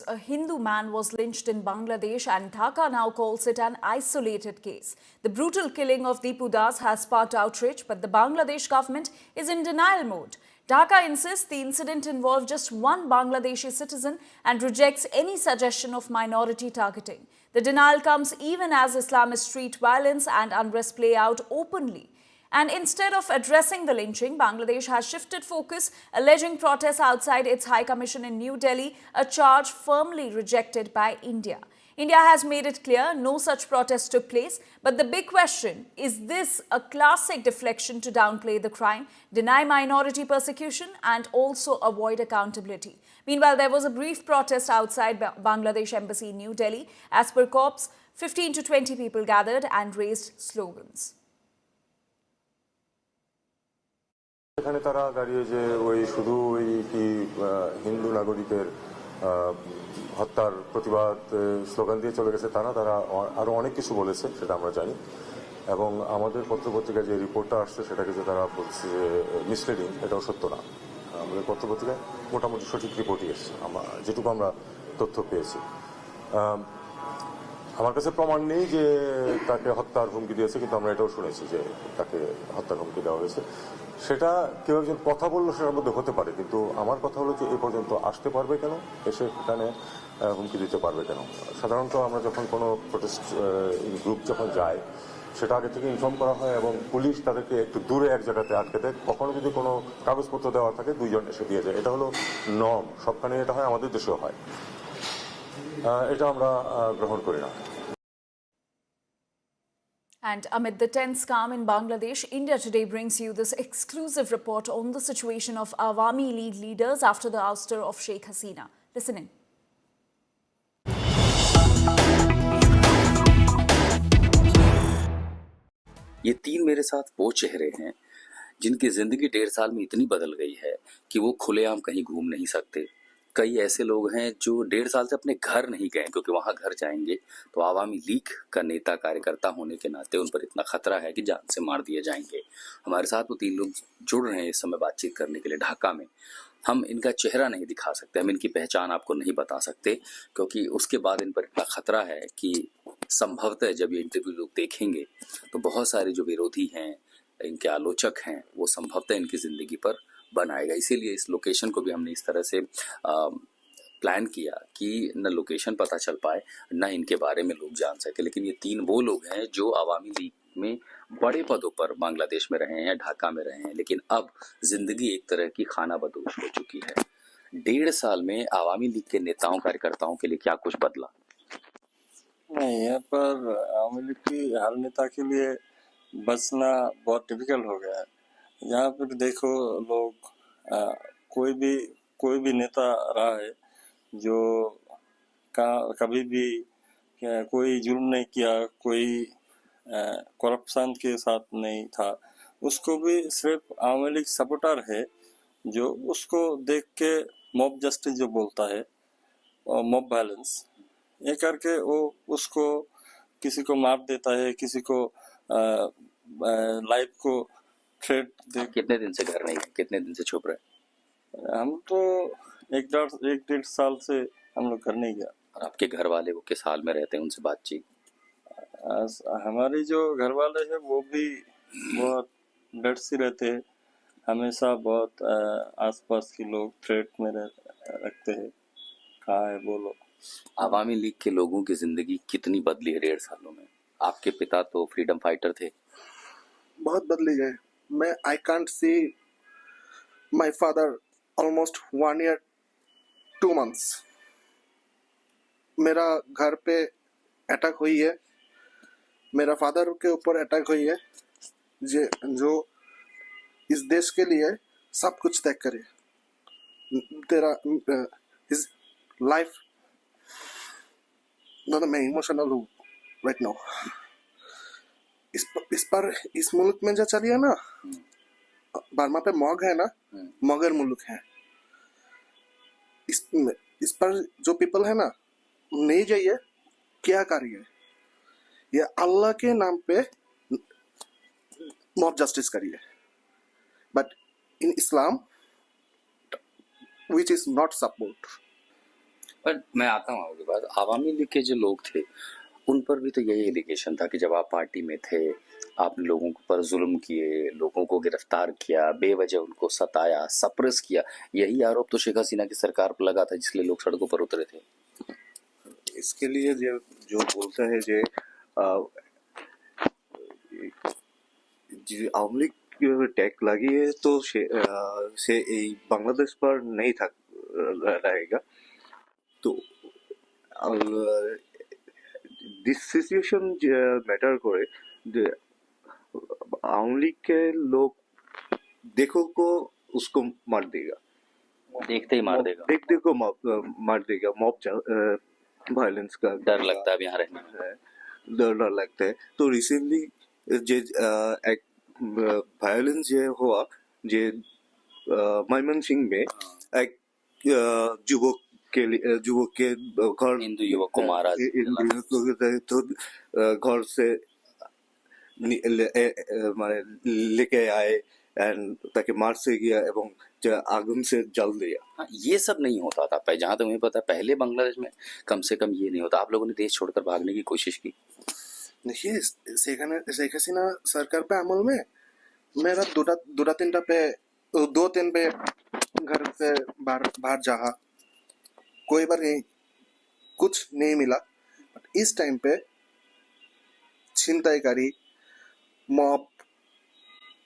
a Hindu man was lynched in Bangladesh and Dhaka now calls it an isolated case. The brutal killing of Deepu Das has sparked outrage, but the Bangladesh government is in denial mode. Dhaka insists the incident involved just one Bangladeshi citizen and rejects any suggestion of minority targeting. The denial comes even as Islamist street violence and unrest play out openly. And instead of addressing the lynching, Bangladesh has shifted focus, alleging protests outside its High Commission in New Delhi, a charge firmly rejected by India. India has made it clear no such protests took place, but the big question is this a classic deflection to downplay the crime, deny minority persecution and also avoid accountability. Meanwhile, there was a brief protest outside Bangladesh Embassy in New Delhi. As per cops, 15 to 20 people gathered and raised slogans. এখানে তারা দাঁড়িয়ে যে ওই শুধু ওই কি হিন্দু নাগরিকের হত্যার প্রতিবাদ স্লোগান দিয়ে চলে গেছে তারা আরো অনেক কিছু বলেছে সেটা আমরা জানি এবং আমাদের পত্রপত্রিকায় যে রিপোর্টটা আসছে সেটাকে যে তারা বলছে যে মিসলিডিং এটাও সত্য না আমাদের পত্রপত্রিকায় মোটামুটি সঠিক রিপোর্টই এসেছে যেটুকু আমরা তথ্য পেয়েছি আমার কাছে প্রমাণ নেই যে তাকে হত্যার হুমকি দিয়েছে কিন্তু আমরা এটাও শুনেছি যে তাকে হত্যার হুমকি দেওয়া হয়েছে সেটা কেউ একজন কথা বললো সেটার মধ্যে হতে পারে কিন্তু আমার কথা হলো যে এই পর্যন্ত আসতে পারবে কেন এসে এখানে হুমকি দিতে পারবে কেন সাধারণত আমরা যখন কোনো প্রোটেস্ট গ্রুপ যখন যায় সেটা আগে থেকে ইনফর্ম করা হয় এবং পুলিশ তাদেরকে একটু দূরে এক জায়গাতে আটকে দেয় কখনো যদি কোনো কাগজপত্র দেওয়া থাকে দুইজন এসে দিয়ে যায় এটা হলো নর্ম সবখানে এটা হয় আমাদের দেশেও হয় এটা আমরা গ্রহণ করি না And amid the tense calm in Bangladesh, India Today brings you this exclusive report on the situation of Awami League leaders after the ouster of Sheikh Hasina. Listen in. ये तीन मेरे साथ वो चेहरे हैं जिनकी जिंदगी 1.5 साल में इतनी बदल गई है कि वो खुलेआम कहीं घूम नहीं सकते। कई ऐसे लोग हैं जो 1.5 साल से अपने घर नहीं गए क्योंकि वहां घर जाएंगे तो आवामी लीग का नेता कार्यकर्ता होने के नाते उन पर इतना खतरा है कि जान से मार दिए जाएंगे। हमारे साथ वो 3 लोग जुड़ रहे हैं इस समय बातचीत करने के लिए ढाका में। हम इनका चेहरा नहीं दिखा सकते, हम इनकी पहचान आपको नहीं बता सकते क्योंकि उसके बाद इन पर इतना खतरा है कि संभवतः जब ये इंटरव्यू लोग देखेंगे तो बहुत सारे जो विरोधी हैं इनके आलोचक हैं वो संभवतः इनकी जिंदगी पर बनाएगा। इसीलिए इस लोकेशन को भी हमने इस तरह से प्लान किया कि न लोकेशन पता चल पाए न इनके बारे में लोग जान सके। लेकिन ये 3 वो लोग हैं जो आवामी लीग में बड़े पदों पर बांग्लादेश में रहे हैं, ढाका में रहे हैं, लेकिन अब जिंदगी एक तरह की खाना बदोश हो चुकी है। 1.5 साल में आवामी लीग के नेताओं कार्यकर्ताओं के लिए क्या कुछ बदला? नहीं, यहाँ पर आवामी लीग की हर नेता के लिए बचना बहुत डिफिकल्ट हो गया है। यहाँ पर देखो लोग कोई भी नेता रहा है जो कभी भी कोई जुल्म नहीं किया, कोई करप्शन के साथ नहीं था, उसको भी सिर्फ आवामी लीग सपोर्टर है जो उसको देख के मॉब जस्टिस जो बोलता है और मॉब वायलेंस ये करके वो उसको किसी को मार देता है, किसी को लाइफ को थ्रेट दे। कितने दिन से घर नहीं है, कितने दिन से छुप रहे? हम तो 1.5 साल से हम लोग घर नहीं गया। आपके घर वाले वो किस हाल में रहते हैं, उनसे बातचीत? हमारी जो घर वाले हैं वो भी बहुत डर से रहते हैं, हमेशा बहुत आसपास के लोग थ्रेट में रखते हैं। कहाँ है बोलो। आवामी लीग के लोगों की जिंदगी कितनी बदली है 1.5 सालों में? आपके पिता तो फ्रीडम फाइटर थे। बहुत बदली है। मैं I can't see my father almost 1 year 2 months। मेरा घर पे अटैक हुई है, मेरा फादर के ऊपर अटैक हुई है जो इस देश के लिए सब कुछ त्याग करे। तेरा इस लाइफ मैं इमोशनल हूँ राइट नाउ। इस मुल्क में जो चलिए ना, बर्मा पे मॉग है ना, मगर मुल्क है। इस पर जो पीपल है ना, नहीं जाइए, क्या करिए, ये अल्लाह के नाम पे मॉब जस्टिस करिए। But in Islam which is not support. पर मैं आता हूँ आपके पास, आवामी लीग के जो लोग थे उन पर भी तो यही एलिगेशन था कि जब आप पार्टी में थे आपने लोगों पर जुल्म किए, लोगों को गिरफ्तार किया, बेवजह उनको सताया, सप्रेस किया। यही आरोप तो शेख हसीना की सरकार पर लगा था, जिसलिए लोग सड़कों पर उतरे थे। इसके लिए जो बोलता है যে যে আওয়ামী লীগ टैग লাগিয়ে तो সে এই বাংলাদেশ पर नहीं था रहेगा तो दिस सिचुएशन मैटर करे যে আওয়ামী লীग के लोग देखो को उसको मार देगा, देखते ही मार देगा, देखते को मार देगा। मॉब वायलेंस का डर लगता है अब यहाँ रहने में। है, डर लगता है। तो रिसेंटली যে এক ভায়োলেন্স যে हुआ যে मयमनसिंह में एक युवक के घर हिंदू युवक को मारा तो घर से মানে लेके आए एंड ताकि मार से गया एवं आगुन से जल दिया। हाँ, ये सब नहीं होता था पहले, जहाँ तक मुझे पता है पहले बांग्लादेश में कम से कम ये नहीं होता। आप लोगों ने देश छोड़कर भागने की कोशिश की। देखिए शेख हसीना सरकार पे अमल में मेरा दो तीन पे घर से बाहर जहा कोई बार नहीं कुछ नहीं मिला। बट इस टाइम पे छिनताईकारी मॉब